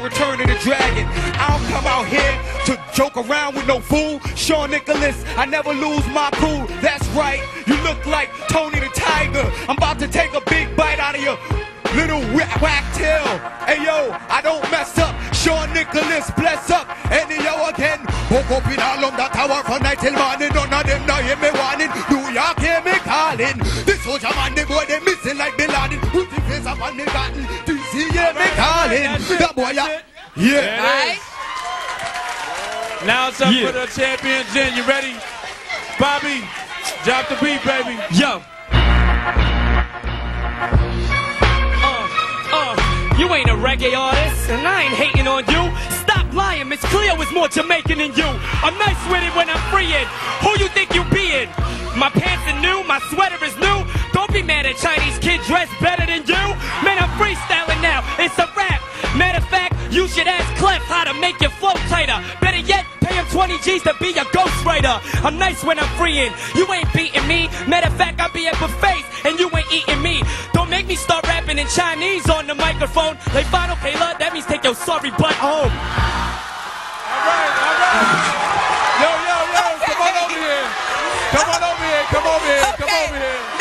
Return of the Dragon. I don't come out here to joke around with no fool. Sean Nicholas, I never lose my cool. That's right, you look like Tony the Tiger. I'm about to take a big bite out of your little whack tail. Hey yo, I don't mess up. Sean Nicholas, bless up. And yo again, woke up in all that tower from night till morning. None of them now hear me warning. New York hear me calling. This soldier man, the boy they missing like Bin Laden. Put the face up on the battle. DC hear me calling. That boy, yeah. Right. Now it's up for the champion, Jen. You ready? Bobby, drop the beat, baby. Yo. You ain't a reggae artist, and I ain't hating on you. Stop lying, Miss Cleo is more Jamaican than you. I'm nice with it when I'm freeing. Who you think you being? My pants are new, my sweater is new. Don't be mad at Chinese kid dressed better than you. Man, I'm freestyling now, it's a rap. Matter of fact, you should ask Clef how to make your flow tighter. Better yet, pay him 20 G's to be your ghostwriter. I'm nice when I'm freeing, you ain't beating me. Matter of fact, I be at buffets, and you ain't eating me. Don't make me start rapping in Chinese on the microphone. Like final Kayla, that means take your sorry butt home. All right. Yo, come on over here. Come on over here.